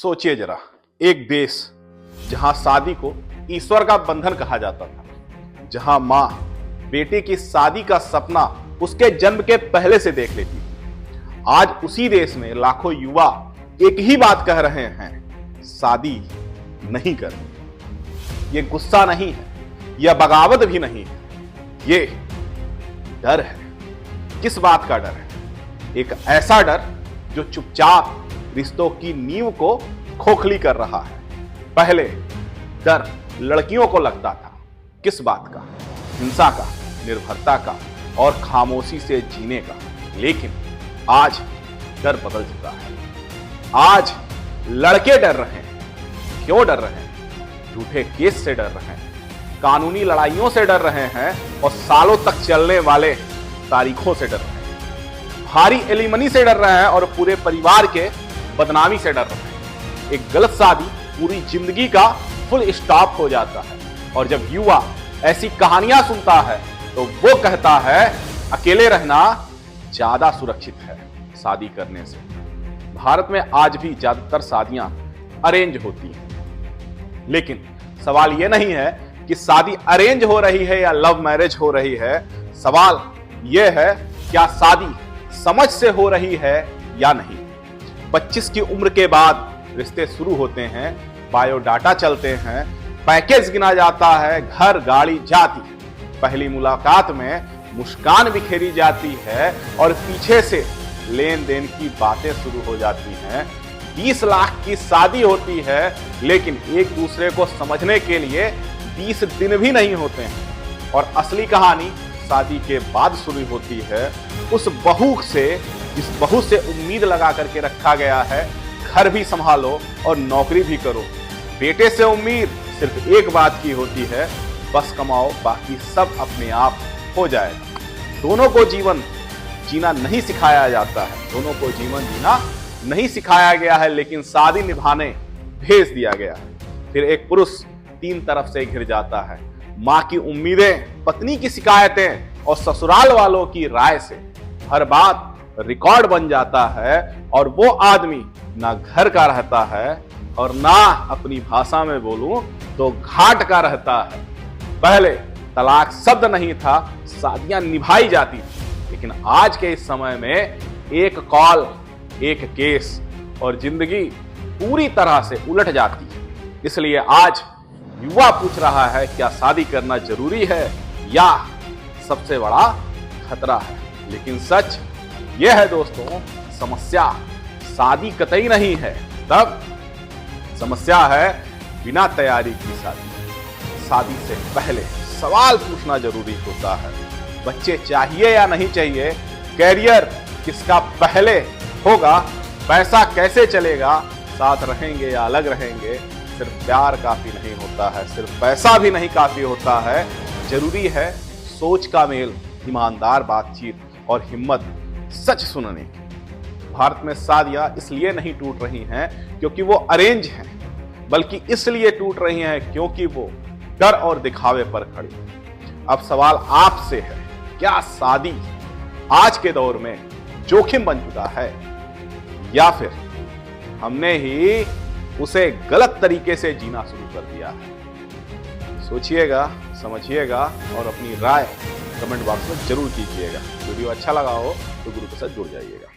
सोचिए जरा, एक देश जहां शादी को ईश्वर का बंधन कहा जाता था, जहां मां बेटे की शादी का सपना उसके जन्म के पहले से देख लेती थी। आज उसी देश में लाखों युवा एक ही बात कह रहे हैं, शादी नहीं करनी। ये गुस्सा नहीं है, यह बगावत भी नहीं है, ये डर है। किस बात का डर है? एक ऐसा डर जो चुपचाप रिश्तों की नींव को खोखली कर रहा है। पहले डर लड़कियों को लगता था, किस बात का? हिंसा का, निर्भरता का और खामोशी से जीने का। लेकिन आज डर बदल चुका है। आज लड़के डर रहे हैं। क्यों डर रहे हैं? झूठे केस से डर रहे हैं, कानूनी लड़ाइयों से डर रहे हैं और सालों तक चलने वाले तारीखों से डर रहे हैं। भारी एलिमनी से डर रहे हैं और पूरे परिवार के बदनामी से डर रहे हैं। एक गलत शादी पूरी जिंदगी का फुल स्टॉप हो जाता है। और जब युवा ऐसी कहानियां सुनता है तो वो कहता है अकेले रहना ज्यादा सुरक्षित है शादी करने से। भारत में आज भी ज्यादातर शादियां अरेंज होती हैं, लेकिन सवाल यह नहीं है कि शादी अरेंज हो रही है या लव मैरिज हो रही है। सवाल यह है, क्या शादी समझ से हो रही है या नहीं। 25 की उम्र के बाद रिश्ते शुरू होते हैं, बायोडाटा चलते हैं, पैकेज गिना जाता है, घर गाड़ी जाती। पहली मुलाकात में मुस्कान बिखेरी जाती है और पीछे से लेन देन की बातें शुरू हो जाती हैं। 20 लाख की शादी होती है, लेकिन एक दूसरे को समझने के लिए 20 दिन भी नहीं होते हैं। और असली कहानी शादी के बाद शुरू होती है। उस बहू से, जिस बहू से उम्मीद लगा करके रखा गया है, घर भी संभालो और नौकरी भी करो। बेटे से उम्मीद सिर्फ एक बात की होती है, बस कमाओ, बाकी सब अपने आप हो जाएगा। दोनों को जीवन जीना नहीं सिखाया जाता है, दोनों को जीवन जीना नहीं सिखाया गया है, लेकिन शादी निभाने भेज दिया गया है। फिर एक पुरुष 3 तरफ से घिर जाता है, मां की उम्मीदें, पत्नी की शिकायतें और ससुराल वालों की राय से हर बात रिकॉर्ड बन जाता है। और वो आदमी ना घर का रहता है और ना, अपनी भाषा में बोलूं तो, घाट का रहता है। पहले तलाक शब्द नहीं था, शादियां निभाई जाती थी, लेकिन आज के इस समय में एक कॉल, एक केस और जिंदगी पूरी तरह से उलट जाती है। इसलिए आज युवा पूछ रहा है, क्या शादी करना जरूरी है या सबसे बड़ा खतरा है। लेकिन सच यह है दोस्तों, समस्या शादी कतई नहीं है, तब समस्या है बिना तैयारी की शादी। शादी से पहले सवाल पूछना जरूरी होता है, बच्चे चाहिए या नहीं चाहिए, कैरियर किसका पहले होगा, पैसा कैसे चलेगा, साथ रहेंगे या अलग रहेंगे। सिर्फ प्यार काफी नहीं होता है, सिर्फ पैसा भी नहीं काफी होता है। जरूरी है सोच का मेल, ईमानदार बातचीत और हिम्मत सच सुनने की। भारत में शादियां इसलिए नहीं टूट रही हैं क्योंकि वो अरेंज हैं, बल्कि इसलिए टूट रही हैं क्योंकि वो डर और दिखावे पर खड़ी। अब सवाल आपसे है, क्या शादी आज के दौर में जोखिम बन चुका है या फिर हमने ही उसे गलत तरीके से जीना शुरू कर दिया है? सोचिएगा, समझिएगा और अपनी राय कमेंट बॉक्स में जरूर कीजिएगा। वीडियो अच्छा लगा हो तो गुरु के साथ जुड़ जाइएगा।